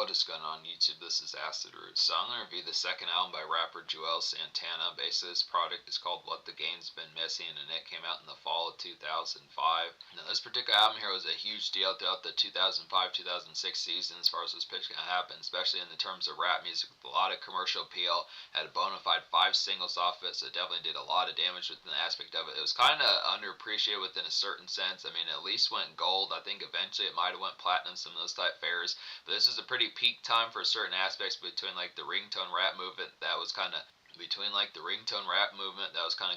What is going on YouTube? This is Acid Roots. So I'm going to review the second album by rapper Juelz Santana. Basically, this product is called What the Game's Been Missing, and it came out in the fall of 2005. Now, this particular album here was a huge deal throughout the 2005-2006 season as far as this pitch can happen, especially in the terms of rap music with a lot of commercial appeal. Had a bona fide 5 singles off it, so it definitely did a lot of damage within the aspect of it. It was kind of underappreciated within a certain sense. I mean, it at least went gold. I think eventually it might have went platinum, some of those type fairs. But this is a pretty peak time for certain aspects between like the ringtone rap movement that was kind of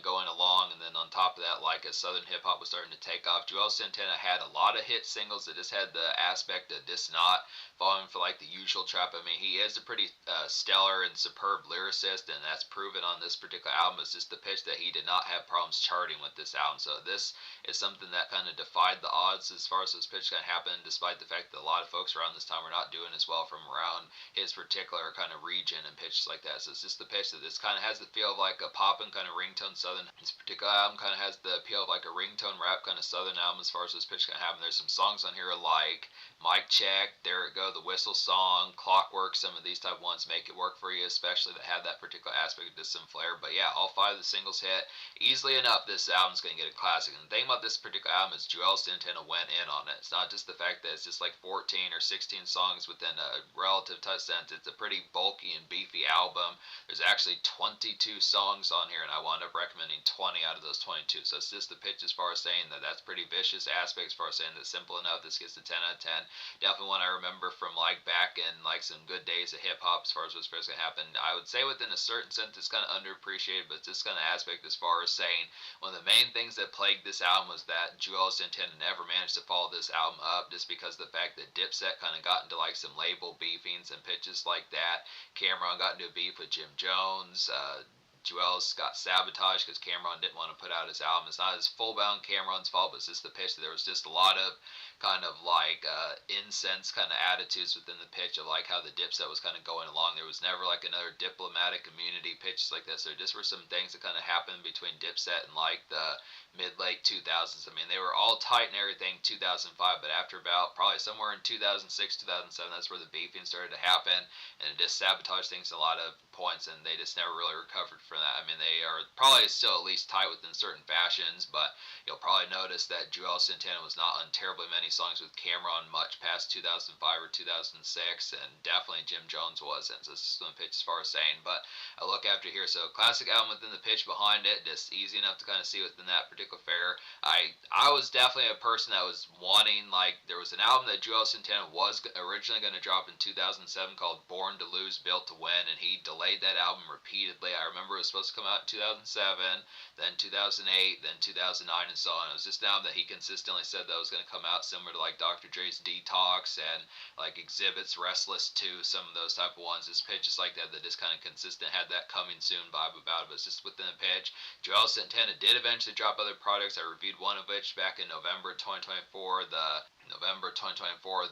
going along, and then on top of that, like as Southern hip hop was starting to take off, Juelz Santana had a lot of hit singles that just had the aspect of just not falling for like the usual trap. I mean, he is a pretty stellar and superb lyricist, and that's proven on this particular album. It's just the pitch that he did not have problems charting with this album. So this is something that kind of defied the odds as far as this pitch can happen, despite the fact that a lot of folks around this time were not doing as well from around his particular kind of region and pitches like that. So it's just the pitch that this kind of has the feel of like a poppin' kind of ringtone Southern. This particular album kind of has the appeal of like a ringtone rap kind of Southern album as far as this pitch can happen. There's some songs on here like Mic Check, There It Go, the Whistle Song, Clockwork, some of these type ones make it work for you, especially that have that particular aspect of just some flair. But yeah, all 5 of the singles hit. Easily enough, this album's going to get a classic. And the thing about this particular album is Juelz Santana went in on it. It's not just the fact that it's just like 14 or 16 songs within a relative touch sense. It's a pretty bulky and beefy album. There's actually 22 songs on here, and I wound up recommending 20 out of those 22. So it's just the pitch as far as saying that that's pretty vicious aspect as far as saying that simple enough. This gets a 10 out of 10. Definitely one I remember from like back in like some good days of hip hop as far as what's first gonna happen. I would say within a certain sense it's kind of underappreciated, but this kind of aspect as far as saying one of the main things that plagued this album was that Juelz Santana never managed to follow this album up, just because of the fact that Dipset kind of got into like some label beefings and pitches like that. Cameron got into a beef with Jim Jones. Juelz got sabotaged because Cameron didn't want to put out his album. It's not as full-bound Cameron's fault, but it's just the pitch that there was just a lot of kind of like incense kind of attitudes within the pitch of like how the Dipset was kind of going along. There was never like another diplomatic community pitches like this. There just were some things that kind of happened between Dipset and like the mid-late 2000s. I mean, they were all tight and everything 2005, but after about probably somewhere in 2006, 2007, that's where the beefing started to happen, and it just sabotaged things at a lot of points, and they just never really recovered from that. I mean, they are probably still at least tight within certain fashions, but you'll probably notice that Juelz Santana was not on terribly many songs with Cameron much past 2005 or 2006, and definitely Jim Jones wasn't. So this is the pitch as far as saying, but I look after here. So classic album within the pitch behind it, just easy enough to kind of see within that particular fair. I was definitely a person that was wanting, like, there was an album that Juelz Santana was originally going to drop in 2007 called Born to Lose, Built to Win, and he delayed that album repeatedly. I remember it was supposed to come out in 2007, then 2008, then 2009, and so on. It was just an album that he consistently said that was going to come out, similar to like Dr. Dre's Detox and like Exhibit's Restless 2, some of those type of ones. This pitch is like that just kind of consistent, had that coming soon vibe about it, but it's just within the pitch. Juelz Santana did eventually drop other products. I reviewed one of which back in November 2024,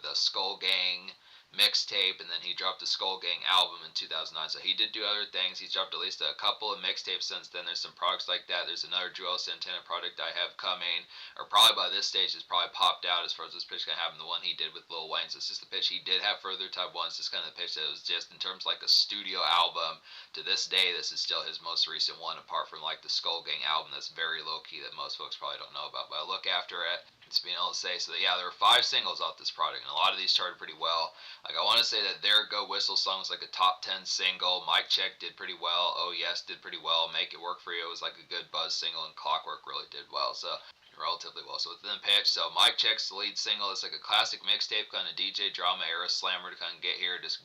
the Skull Gang mixtape, and then he dropped the Skull Gang album in 2009. So he did do other things. He's dropped at least a couple of mixtapes since then. There's some products like that. There's another Juelz Santana product I have coming, or probably by this stage it's probably popped out as far as this pitch can happen, the one he did with Lil Wayne. So it's just the pitch. He did have further type ones, just kind of the pitch that was just in terms of like a studio album. To this day, this is still his most recent one, apart from like the Skull Gang album that's very low key that most folks probably don't know about. But I look after it, it's being able to say, so that, yeah, there were 5 singles off this product, and a lot of these charted pretty well. Like, I want to say that There It Go Whistle Song was like a top 10 single. Mic Check did pretty well. Oh Yes did pretty well. Make It Work For You, it was like a good buzz single, and Clockwork really did well. So relatively well. So within the pitch, so Mic Check's the lead single. It's like a classic mixtape kind of DJ drama era slammer to kind of get here. Just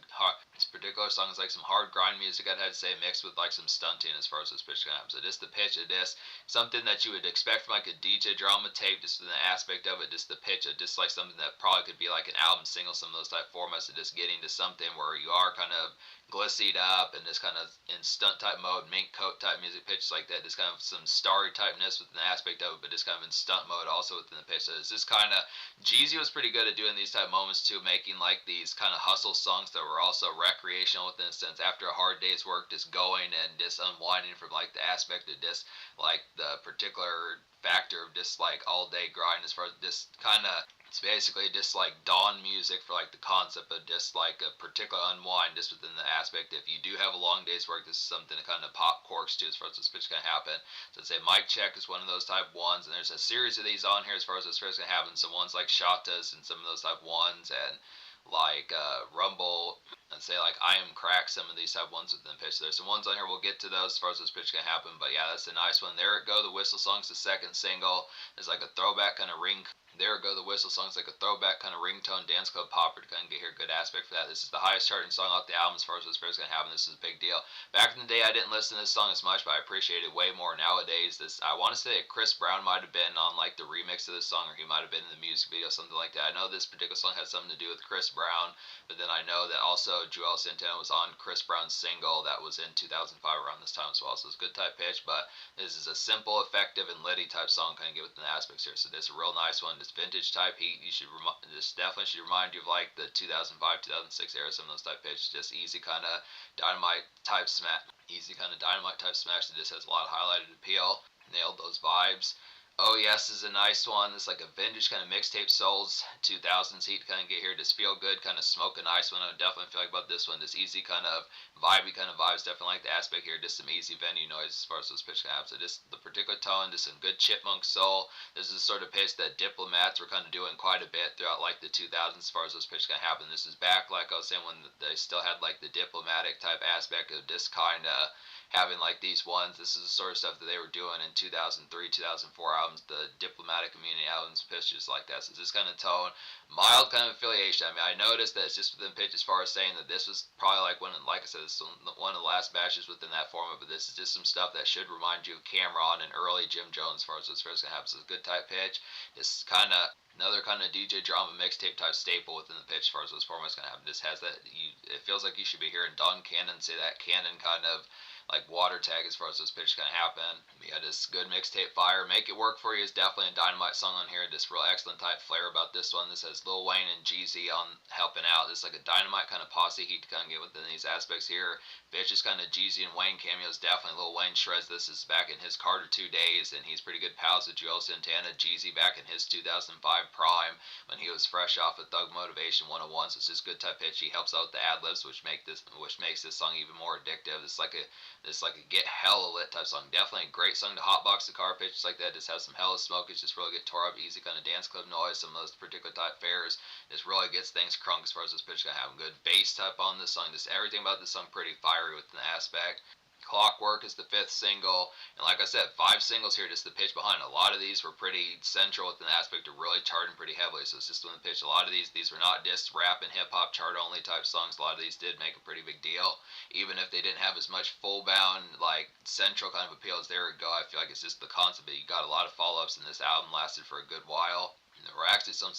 this particular song is like some hard grind music, I'd have to say, mixed with like some stunting as far as this pitch comes. So just the pitch of this, something that you would expect from like a DJ drama tape, just the aspect of it, just the pitch of just like something that probably could be like an album single, some of those type formats, of just getting to something where you are kind of glissied up and just kind of in stunt type mode, mink coat type music pitches like that, just kind of some starry typeness within the aspect of it, but just kind of in stunt mode also within the pitch. So it's just kind of, Jeezy was pretty good at doing these type moments too, making like these kind of hustle songs that were also recreational within a sense, after a hard day's work, just going and just unwinding from like the aspect of just like the particular factor of just like all day grind, as far as just kind of It's basically just like dawn music for like the concept of just like a particular unwind just within the aspect. If you do have a long day's work, this is something to kind of pop corks to as far as this pitch can happen. So say mic check is one of those type ones, and there's a series of these on here as far as this pitch can happen. Some ones like shatas and some of those type ones, and like rumble, and say like I am crack. Some of these type ones within the pitch. So there's some ones on here. We'll get to those as far as this pitch can happen. But yeah, that's a nice one. There it go. The whistle song's the second single. It's like a throwback kind of ring. There go the whistle song's like a throwback kind of ringtone dance club popper to kind of get here. Good aspect for that. This is the highest charting song off the album as far as this is going to happen. This is a big deal. Back in the day, I didn't listen to this song as much, but I appreciate it way more nowadays. This I want to say Chris Brown might have been on like the remix of this song, or he might have been in the music video, something like that. I know this particular song has something to do with Chris Brown, but then I know that also Juelz Santana was on Chris Brown's single that was in 2005 around this time as well. So it's a good type pitch, but this is a simple, effective, and litty type song, kind of get within the aspects here. So this is a real nice one. This vintage type heat. You should this definitely should remind you of like the 2005, 2006 era. Some of those type pitches, just easy kind of dynamite type smash. Easy kind of dynamite type smash that just has a lot of highlighted appeal. Nailed those vibes. Oh Yes is a nice one. It's like a vintage kind of mixtape souls 2000s heat kind of get here. Just feel good, kind of smoke a nice one. I definitely feel like about this one. This easy kind of vibey kind of vibes. Definitely like the aspect here. Just some easy venue noise as far as those pitch can have. So just the particular tone, just some good chipmunk soul. This is the sort of pitch that Diplomats were kind of doing quite a bit throughout like the 2000s as far as those pitch can happen. This is back, like I was saying, when they still had like the diplomatic type aspect of this kind of having like these ones. This is the sort of stuff that they were doing in 2003, 2004 albums, the diplomatic community albums, pitches like that. So this kind of tone, mild kind of affiliation. I mean, I noticed that it's just within pitch as far as saying that this was probably like one, like I said, this is one of the last batches within that format, but this is just some stuff that should remind you of Cameron and early Jim Jones as far as what's first going to happen. So it's a good type pitch. It's kind of another kind of DJ drama mixtape type staple within the pitch as far as this format's going to happen. This has that, it feels like you should be hearing Don Cannon say that Cannon kind of like water tag as far as those pitches can happen. We had this good mixtape fire. Make It Work For You is definitely a dynamite song on here. This real excellent type flair about this one. This has Lil Wayne and Jeezy on helping out. This is like a dynamite kind of posse heat to kind of get within these aspects here. Bitch is kind of Jeezy and Wayne cameos. Definitely Lil Wayne shreds this. Is back in his Carter 2 days, and he's pretty good pals with Juelz Santana. Jeezy back in his 2005 prime when he was fresh off of Thug Motivation 101. So it's just good type pitch. He helps out with the ad libs, which makes this song even more addictive. It's like a get hella lit type song. Definitely a great song to hotbox the car pitches like that. Just have some hella smoke. It's just really get tore up, easy kind of dance club noise. Some of those particular type fares just really gets things crunk as far as this pitch can have. Good bass type on this song. Just everything about this song pretty fiery within the aspect. Clockwork is the fifth single, and like I said, 5 singles here, just the pitch behind. A lot of these were pretty central within the aspect of really charting pretty heavily, so it's just on the pitch. A lot of these were not just rap and hip-hop chart only type songs. A lot of these did make a pretty big deal, even if they didn't have as much full-bound, like, central kind of appeal as There We Go. I feel like it's just the concept that you got a lot of follow-ups, and this album lasted for a good while. There were actually some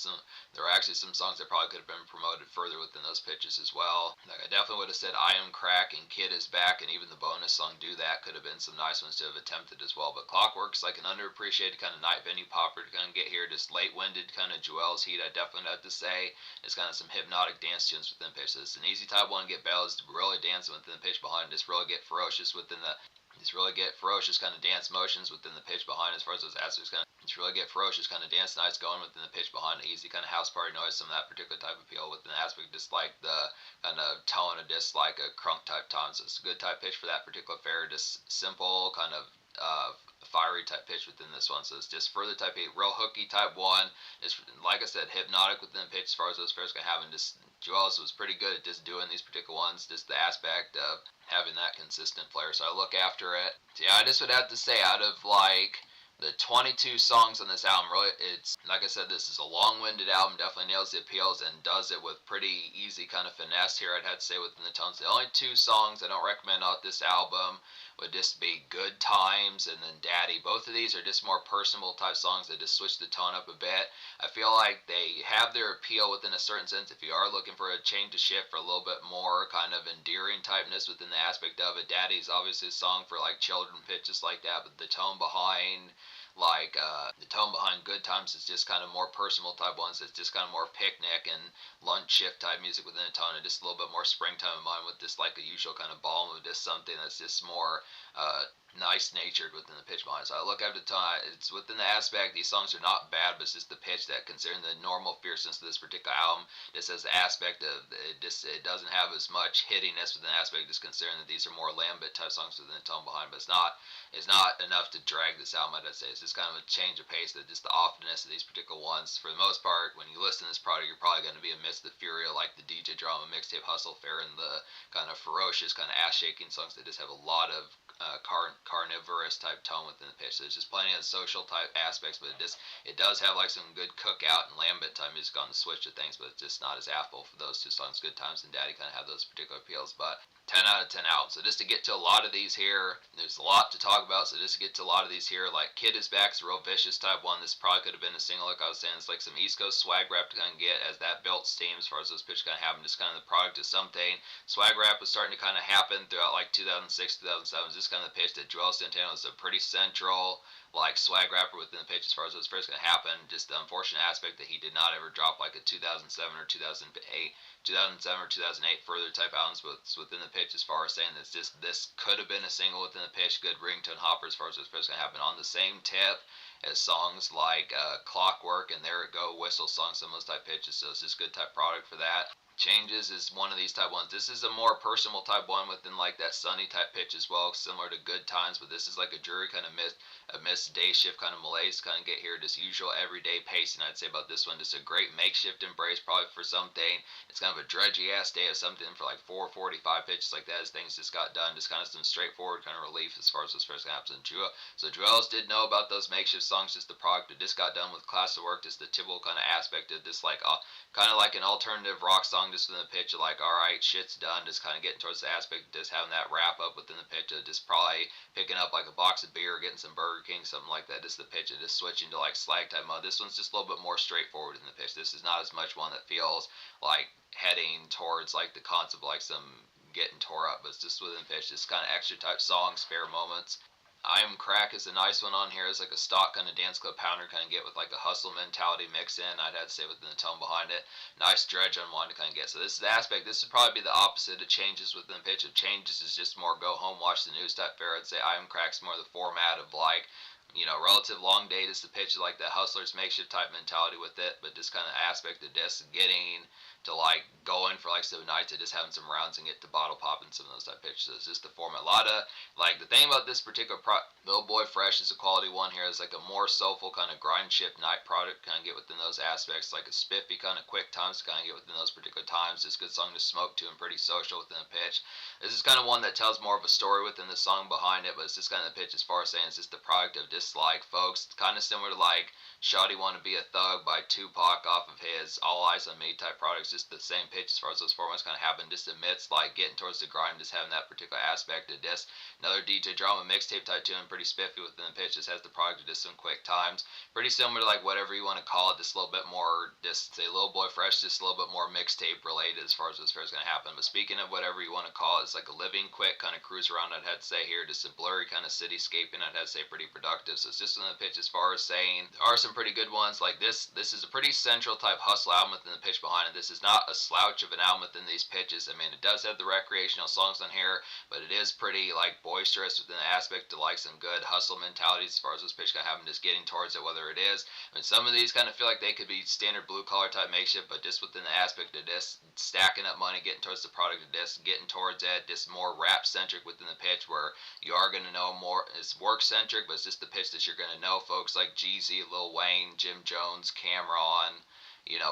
songs that probably could have been promoted further within those pitches as well. Like I definitely would have said I Am Crack and Kid Is Back, and even the bonus song Do That could have been some nice ones to have attempted as well. But Clockwork's like an underappreciated kind of night venue popper to kind of get here. Just late-winded kind of Juelz heat, I definitely have to say. It's kind of some hypnotic dance tunes within pitch. So it's an easy type one to get bells to really dance within the pitch behind. Just really get ferocious within the just really get ferocious kind of dance motions within the pitch behind as far as those aspects kind of just really get ferocious kind of dance nights going within the pitch behind the easy kind of house party noise, some of that particular type of appeal within the aspect, just like the kind of tone of just like a crunk type tone. So it's a good type pitch for that particular fair, just simple kind of fiery type pitch within this one. So it's just further type 8, real hooky type 1. It's like I said, hypnotic within the pitch as far as those fairs can have, and just Juelz was pretty good at just doing these particular ones, just the aspect of having that consistent flair. So I look after it. So yeah, I just would have to say out of like the 22 songs on this album, really, it's like I said, this is a long-winded album, definitely nails the appeals and does it with pretty easy kind of finesse here, I'd have to say, within the tones. The only 2 songs I don't recommend off this album would just be Good Times and then Daddy. Both of these are just more personable type songs that just switch the tone up a bit. I feel like they have their appeal within a certain sense. If you are looking for a change of shift for a little bit more kind of endearing typeness within the aspect of it, Daddy's obviously a song for like children pitches like that, but the tone behind Good Times is just kind of more personal type ones. It's just kind of more picnic and lunch shift type music within a tone, and just a little bit more springtime in mind with just like a usual kind of balm of just something that's just more nice natured within the pitch behind. So I look at the time, it's within the aspect, these songs are not bad, but it's just the pitch that, considering the normal fierceness of this particular album, this has the aspect of, it doesn't have as much hittiness within the aspect, just considering that these are more Lambit type songs within the tone behind, but it's not enough to drag this album, I'd say. It's just kind of a change of pace, that just the ofteness of these particular ones. For the most part, when you listen to this product, you're probably going to be amidst the fury of like the DJ Drama mixtape Hustle Fair and the kind of ferocious, kind of ass shaking songs that just have a lot of carnivorous type tone within the pitch. So there's just plenty of social type aspects, but it does have like some good cookout and Lambit type music on the switch of things, but it's just not as apple for those two songs. Good Times and Daddy kind of have those particular appeals, but 10 out of 10 out. So just to get to a lot of these here, there's a lot to talk about. So just to get to a lot of these here, like Kid Is Back's a real vicious type one. This probably could have been a single, like I was saying. It's like some East Coast swag rap to kind of get as that built steam as far as those pitches kind of happen. Just kind of the product of something. Swag rap was starting to kind of happen throughout like 2006, 2007. Just kind of the pitch that Juelz Santana was a pretty central like swag rapper within the pitch as far as those first going to happen. Just the unfortunate aspect that he did not ever drop like a 2007 or 2007 or 2008 further type albums, but within the pitch as far as saying this could have been a single within the pitch, good ringtone hopper as far as what's supposed to happen on the same tip as songs like Clockwork and There It Go, Whistle songs, some of those type pitches. So it's just good type product for that. Changes is one of these type ones. This is a more personal type one within like that sunny type pitch as well, similar to Good Times, but this is like a jury kind of miss day shift kind of malaise kind of get here, just usual everyday pacing. I'd say about this one, just a great makeshift embrace probably for something. It's kind of a drudgy ass day of something for like 4:45 pitches like that as things just got done, just kind of some straightforward kind of relief as far as what's first happens in Jewel. So Juelz did know about those makeshift songs, just the product that just got done with class of work, just the typical kind of aspect of this like kind of like an alternative rock song just within the pitch of like, all right, shit's done, just kind of getting towards the aspect of just having that wrap up within the pitch of just probably picking up like a box of beer, getting some Burger King, something like that. Just the pitch of just switching to like slag type mode. This one's just a little bit more straightforward in the pitch. This is not as much one that feels like heading towards like the concept of like some getting tore up, but it's just within the pitch, just kind of extra type songs, spare moments. I Am Crack is a nice one on here. It's like a stock kind of dance club pounder kind of get with like a hustle mentality mix in. I'd have to say within the tone behind it. Nice dredge on one to kind of get. So this is the aspect. This would probably be the opposite of Changes within the pitch. Of Changes is just more go home, watch the news type fare. I'd say I Am Crack's more the format of like, relative long date is the pitch like the hustler's makeshift type mentality with it, but this kind of aspect of this getting to like going for like 7 nights and just having some rounds and get to bottle popping some of those type pitches. So it's just the format. A lot of like the thing about this particular Little Boy Fresh is a quality one here. It's like a more soulful kind of grind ship night product kind of get within those aspects, like a spiffy kind of quick times to kind of get within those particular times. It's a good song to smoke to and pretty social within the pitch. This is kind of one that tells more of a story within the song behind it, but it's just kind of the pitch as far as saying it's just the product of dislike, folks. Kind of similar to like Shawty Wanna Be a Thug by Tupac off of his All Eyes on Me type products. Just the same pitch as far as those formats kind of happen, just amidst like getting towards the grind, just having that particular aspect of this. Another DJ Drama mixtape type tune, pretty spiffy within the pitch. Just has the product of just some quick times. Pretty similar to like whatever you want to call it, just a little bit more, just say Little Boy Fresh, just a little bit more mixtape related as far as what's going to happen. But speaking of whatever you want to call it, it's like a living quick kind of cruise around, I'd have to say here, just a blurry kind of cityscape, and I'd have to say pretty productive. So it's just in the pitch as far as saying there are some pretty good ones. Like this is a pretty central type hustle album within the pitch behind it. This is not a slouch of an album within these pitches. I mean, it does have the recreational songs on here, but it is pretty like boisterous within the aspect to like some good hustle mentality as far as this pitch kind of having just getting towards it, whether it is. I mean, some of these kind of feel like they could be standard blue collar type makeshift, but just within the aspect of this, stacking up money, getting towards the product of this, getting towards it, just more rap centric within the pitch where you are going to know more. It's work centric, but it's just the pitch that you're going to know folks like Jeezy, Lil Wayne, Jim Jones, Cameron,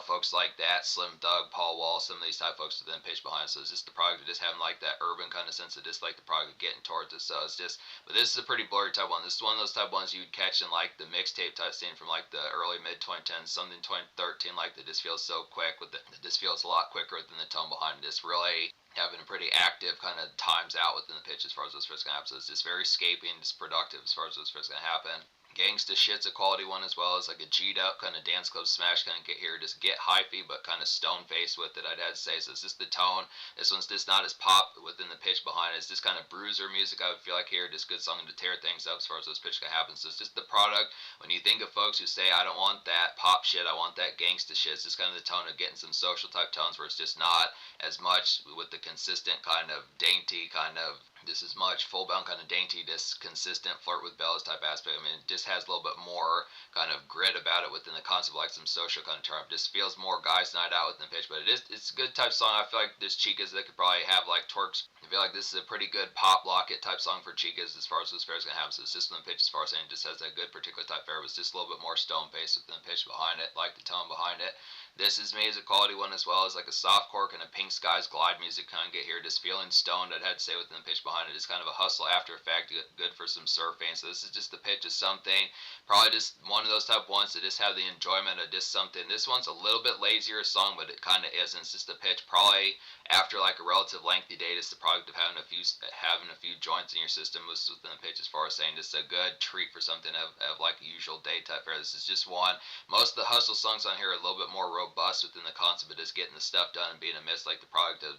folks like that, Slim Thug, Paul Wall, some of these type folks within pitch behind. So it's just the product of just having like that urban kind of sense of just like the product of getting towards it. So it's just, but this is a pretty blurry type one. This is one of those type ones you would catch in like the mixtape type scene from like the early mid 2010s, something 2013, like that just feels so quick with it. It just feels a lot quicker than the tone behind it. Just really having a pretty active kind of times out within the pitch as far as what's first going to happen. So it's just very escaping, just productive as far as what's first going to happen. Gangsta Shit's a quality one as well as like a G'd up kind of dance club smash kind of get here, just get hypey but kind of stone faced with it, I'd have to say. So it's just the tone. This one's just not as pop within the pitch behind it. It's just kind of bruiser music, I would feel like here, just good song to tear things up as far as those pitch can happen. So it's just the product. When you think of folks who say I don't want that pop shit, I want that gangsta shit, it's just kind of the tone of getting some social type tones where it's just not as much with the consistent kind of dainty kind of This is much full bound kind of dainty, just consistent flirt with bells type aspect. I mean, it just has a little bit more kind of grit about it within the concept, like some social kind of term. Just feels more guys' night out within the pitch, but it's a good type song. I feel like there's chicas that could probably have like twerks. I feel like this is a pretty good pop locket type song for chicas as far as those fairs gonna have. So it's just within the pitch as far as saying it just has that good particular type fair. It was just a little bit more stone based within the pitch behind it, like the tone behind it. This is me as a quality one as well as like a soft core and a Pink Skies glide music kind of get here. Just feeling stoned, I'd have to say within the pitch behind it. It's kind of a hustle after effect, good for some surfing. So this is just the pitch of something. Probably just one of those type ones that just have the enjoyment of just something. This one's a little bit lazier song, but it kind of isn't. It's just a pitch. Probably after like a relative lengthy date, it's the product of having a few joints in your system was within the pitch as far as saying just a good treat for something of like a usual day type fare. This is just one. Most of the hustle songs on here are a little bit more robust within the concept of just getting the stuff done and being a miss like the product of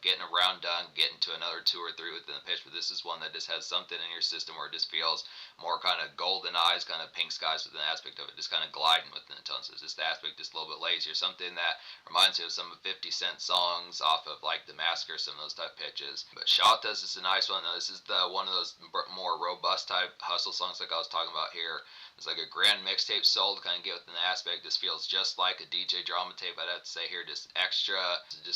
getting a round done, getting to another 2 or 3 within the pitch. But this is one that just has something in your system where it just feels more kind of golden eyes, kind of Pink Skies within the aspect of it, just kind of gliding within the tones. So it's just the aspect just a little bit lazier, something that reminds me of some of 50 Cent songs off of like The Massacre, some of those type pitches. But Shatas is a nice one though. This is the one of those more robust type hustle songs like I was talking about here. It's like a grand mixtape soul to kind of get within the aspect. This feels just like a DJ drama tape, I'd have to say here. Just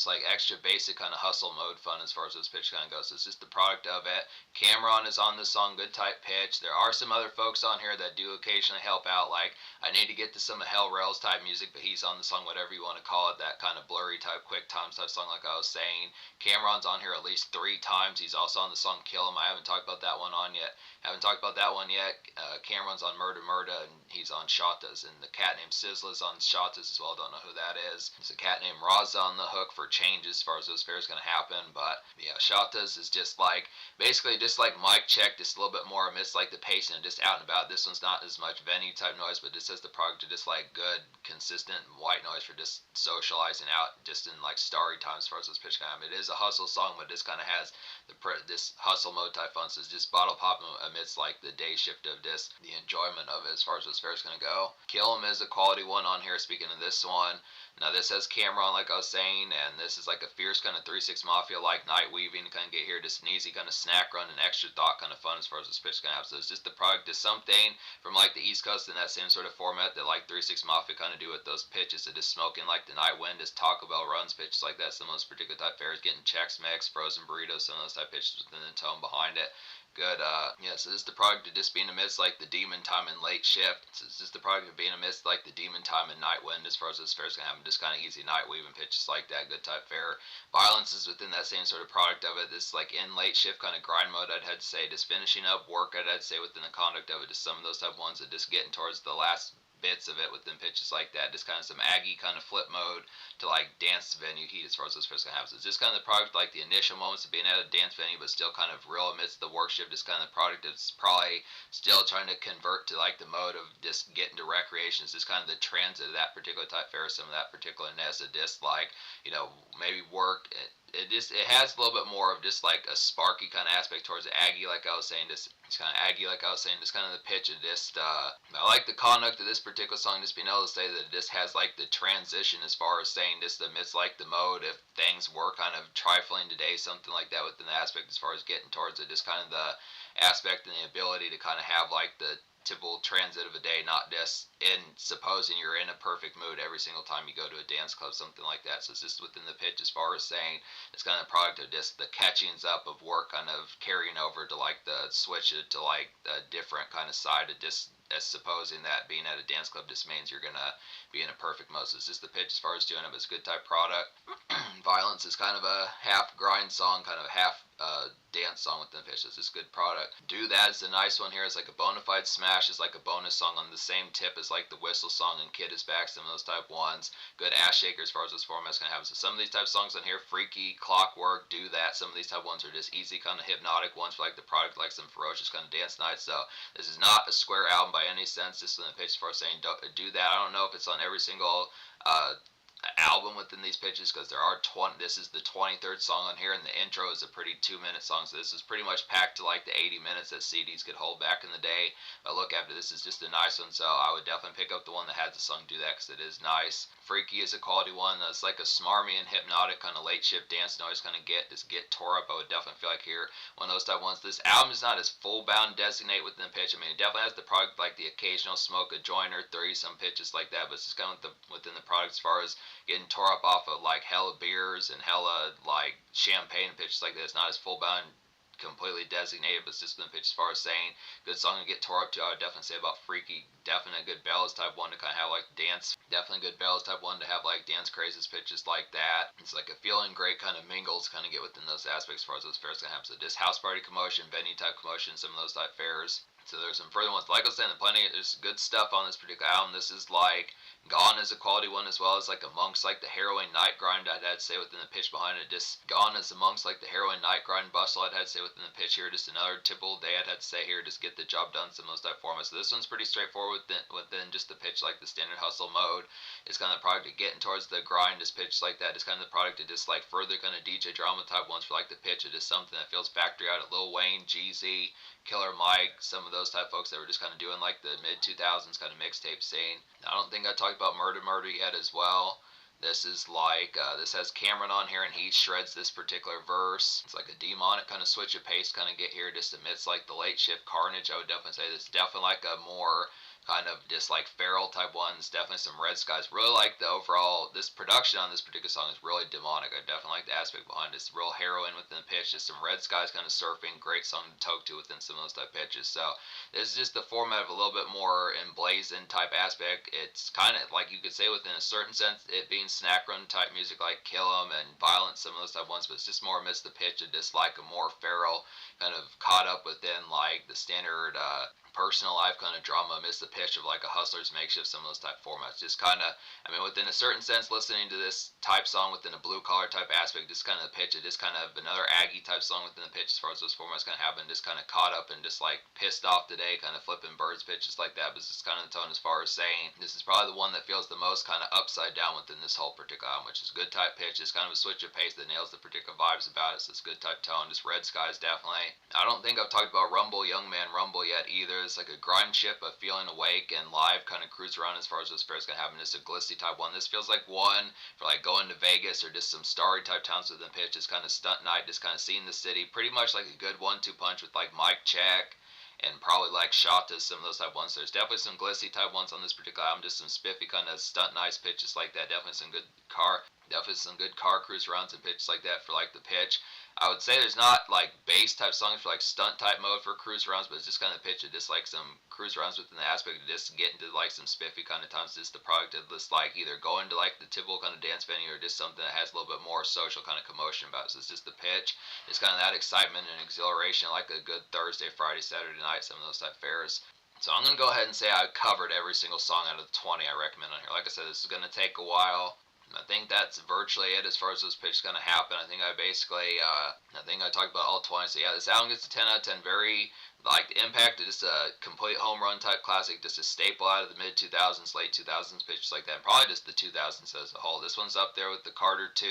like extra basic kind of hustle mode fun as far as this pitch kind of goes. So it's just the product of it. Cameron is on this song, good type pitch. There are some other folks on here that do occasionally help out. Like I need to get to some of Hell Rails type music, but he's on the song, whatever you want to call it, that kind of blurry type, quick times type song like I was saying. Cameron's on here at least 3 times. He's also on the song Kill Him. I haven't talked about that one yet. Cameron's on Murder Murda, and he's on Shatas, and the cat named Sizzla's on Shatas as well. Don't know who that is. There's a cat named Raza on the hook for Change as far as those fairs gonna happen. But yeah, Shatas is just like basically just like Mic Check, just a little bit more amidst like the pacing and just out and about. This one's not as much venue type noise, but this has the product of just like good, consistent white noise for just socializing out just in like starry time as far as this pitch kind of. It is a hustle song, but this kind of has this hustle mode type fun. So it's just bottle popping amidst like the day shift of this, the enjoyment of it as far as this fair is going to go. Kill 'Em is a quality one on here. Speaking of this one, now this has Cameron like I was saying, and this is like a fierce kind of 3-6 Mafia like night weaving kind of get here, just an easy kind of snack run and extra thought kind of fun as far as this pitch kind of have. So it's just the product of something from like the East Coast in that same sort of format that like 3-6 Mafia kind of do with those pitches. That is smoking like the night wind, just Taco Bell runs pitches like that. Some of those particular type fairs getting Chex Mix, frozen burritos, some of those type pitches within the tone behind it. Good, so this is the product of just being amidst like the demon time and late shift. So it's just the product of being amidst like the demon time and night wind as far as this fair is gonna happen. Just kind of easy night weaving pitches like that, good type fair. Violence is within that same sort of product of it. This like in late shift kind of grind mode, I'd have to say, just finishing up work, I'd say within the conduct of it, just some of those type ones that just getting towards the last bits of it within pitches like that. Just kind of some Aggie kind of flip mode to like dance venue heat as far as those first gonna have. So it's just kind of the product like the initial moments of being at a dance venue, but still kind of real amidst the work shift. Just kind of the product that's probably still trying to convert to like the mode of just getting to recreation. It's just kind of the transit of that particular type fair, some of that particular ness of just like maybe work. It has a little bit more of just like a sparky kind of aspect towards the Aggie, like I was saying. Just it's kind of Aggie, like I was saying. Just kind of the pitch of just. I like the conduct of this particular song. Just being able to say that it just has like the transition as far as saying just amidst like the mode if things were kind of trifling today, something like that within the aspect as far as getting towards it. Just kind of the aspect and the ability to kind of have like the typical transit of a day, not just in supposing you're in a perfect mood every single time you go to a dance club, something like that. So it's just within the pitch as far as saying it's kind of a product of just the catchings up of work kind of carrying over to like the switch it to like a different kind of side of just as supposing that being at a dance club just means you're gonna be in a perfect mode. So it's just the pitch as far as doing it, but it's a good type product. Violence is kind of a half grind song, kind of a half dance song within the pitch. So it's just good product. Do That is a nice one here. It's like a bona fide smash. It's like a bonus song on the same tip as like the Whistle song and Kid Is Back, some of those type ones. Good ass shaker as far as this format's gonna have. So some of these type songs on here, Freaky, Clockwork, Do That. Some of these type ones are just easy kind of hypnotic ones for like the product, like some ferocious kind of dance nights. So this is not a square album by any sense. Just in the pitch as far as saying do that. I don't know if it's on every single album within these pitches, because there are 20. This is the 23rd song on here, and the intro is a pretty 2-minute song. So this is pretty much packed to like the 80 minutes that CDs could hold back in the day. But look, after this is just a nice one, so I would definitely pick up the one that has the song Do That, because it is nice. Freaky is a quality one. It's like a smarmy and hypnotic kind of late shift dance noise kind of get tore up. I would definitely feel like here one of those type ones. This album is not as full bound designate within the pitch. I mean, it definitely has the product like the occasional smoke a joint or 30 some pitches like that, but it's just kind of within the product as far as getting tore up off of like hella beers and hella like champagne pitches like that. It's not as full bound completely designated, but it's just been pitched as far as saying good song to get tore up to. I would definitely say about Freaky. Definitely a good ballads type one to kind of have like dance. Definitely good ballads type one to have like dance crazes pitches like that. It's like a feeling great kind of mingles kind of get within those aspects as far as those fairs can happen. So just house party commotion, venue type commotion, some of those type fairs. So there's some further ones. Like I was saying, there's good stuff on this particular album. This is like Gone is a quality one, as well as like amongst like the harrowing night grind I'd had to say within the pitch behind it. Just Gone is amongst like the harrowing night grind bustle I'd had to say within the pitch here. Just another typical day I'd had to say here. Just get the job done, some of those type formats. So this one's pretty straightforward within just the pitch, like the standard hustle mode. It's kind of the product of getting towards the grind, just pitch like that. It's kind of the product of just like further kind of DJ drama type ones for like the pitch. It is something that feels factory out at Lil Wayne, Jeezy, Killer Mike, some of those type folks that were just kind of doing like the mid 2000s kind of mixtape scene. I don't think I talked about Murder yet as well. This is like, this has Cameron on here, and he shreds this particular verse. It's like a demonic kind of switch of pace kind of get here just amidst like the late shift carnage. I would definitely say this is definitely like a more kind of just like feral type ones. Definitely some Red Skies. Really like the overall, this production on this particular song is really demonic. I definitely like the aspect behind it. It's real heroin within the pitch. Just some Red Skies kind of surfing. Great song to toke to within some of those type pitches. So this is just the format of a little bit more emblazoned type aspect. It's kind of like you could say within a certain sense it being snack run type music like Kill 'Em and Violence, some of those type ones, but it's just more amidst the pitch and just like a more feral kind of caught up within like the standard personal life kind of drama amidst the pitch of like a hustler's makeshift, some of those type formats. Just kind of, I mean, within a certain sense, listening to this type song within a blue collar type aspect, just kind of the pitch, it just kind of another Aggie type song within the pitch as far as those formats kind of happen, just kind of caught up and just like pissed off today, kind of flipping birds pitches like that. But it's just kind of the tone as far as saying this is probably the one that feels the most kind of upside down within this whole particular album, which is good type pitch. It's kind of a switch of pace that nails the particular vibes about it. So it's good type tone. Just Red Skies definitely. I don't think I've talked about Rumble, Young Man Rumble yet either. It's like a grind ship of feeling awake and live kind of cruise around as far as those fairs gonna happen. Just a glissy type one. This feels like one for like going to Vegas or just some starry type towns within pitch. Just kind of stunt night, just kind of seeing the city. Pretty much like a good 1-2 punch with like Mike Check and probably like Shatas, some of those type ones. There's definitely some glissy type ones on this particular album. Just some spiffy kind of stunt nice pitches like that. Definitely some good car cruise runs and pitches like that for like the pitch. I would say there's not like bass type songs for like stunt type mode for cruise runs, but it's just kind of pitch it, just like some cruise runs within the aspect of just getting to like some spiffy kind of times. Just the product of this like either going to like the typical kind of dance venue or just something that has a little bit more social kind of commotion about it. So it's just the pitch. It's kind of that excitement and exhilaration like a good Thursday, Friday, Saturday night, some of those type fairs. So I'm going to go ahead and say I covered every single song out of the 20 I recommend on here. Like I said, this is going to take a while. I think that's virtually it as far as those pitches going to happen. I think I basically, I talked about all 20. So yeah, this album gets a 10 out of 10. Very, like, the impact is just a complete home run type classic, just a staple out of the mid 2000s, late 2000s pitches like that. And probably just the 2000s as a whole. This one's up there with the Carter 2.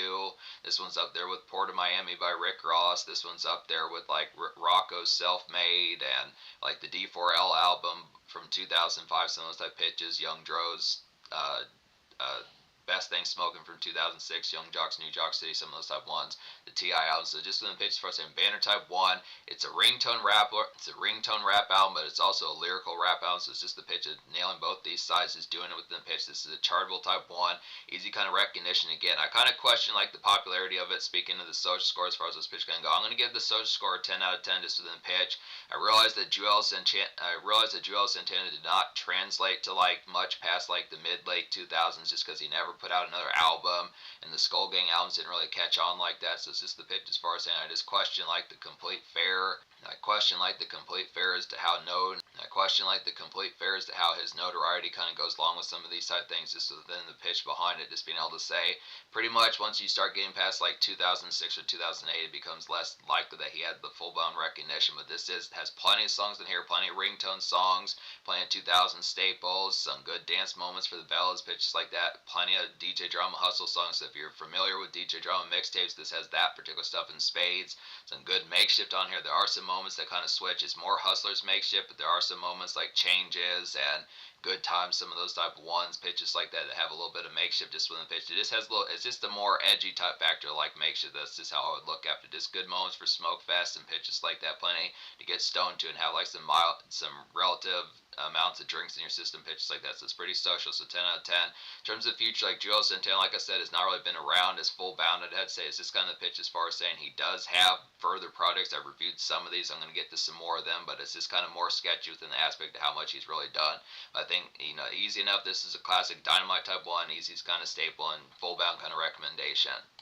This one's up there with Port of Miami by Rick Ross. This one's up there with like Rocco's Self Made and like the D4L album from 2005. Some of those type pitches. Young Dro's Best Thing Smoking from 2006, Young Jock's New Jock City, some of those type ones, the T.I. album. So just in the pitch for us, Banner type 1, it's a ringtone rap album, but it's also a lyrical rap album. So it's just the pitch of nailing both these sides, just doing it within the pitch. This is a chartable type 1, easy kind of recognition again. I kind of question like the popularity of it. Speaking of the social score as far as this pitch can go, I'm going to give the social score a 10 out of 10 just within the pitch. I realized that Juelz Santana did not translate to like much past like the mid-late 2000s, just because he never put out another album, and the Skull Gang albums didn't really catch on like that. So it's just the pitch as far as saying I just question like the complete fair. I question like the complete fair as to how his notoriety kind of goes along with some of these type things, just within the pitch behind it, just being able to say pretty much once you start getting past like 2006 or 2008, it becomes less likely that he had the full-blown recognition. But this has plenty of songs in here, plenty of ringtone songs, plenty of 2000 staples, some good dance moments for the ballads, pitches like that, plenty of DJ Drama Hustle songs. So if you're familiar with DJ Drama mixtapes, this has that particular stuff in spades. Some good makeshift on here. There are some moments that kind of switch. It's more Hustler's makeshift, but there are some moments like changes and good times, some of those type of ones, pitches like that have a little bit of makeshift just within the pitch. It just has a little, it's just a more edgy type factor like makeshift. That's just how I would look after. Just good moments for smoke fest and pitches like that, plenty to get stoned to and have like some mild, some relative amounts of drinks in your system, pitches like that. So it's pretty social. So 10 out of 10. In terms of the future, like Juelz Santana, like I said, has not really been around as full bounded. I'd say it's just kind of the pitch as far as saying he does have further projects. I've reviewed some of these. I'm going to get to some more of them, but it's just kind of more sketchy within the aspect of how much he's really done. I think, easy enough. This is a classic Dynamite type one. Easy's kind of staple and full bound kind of recommendation.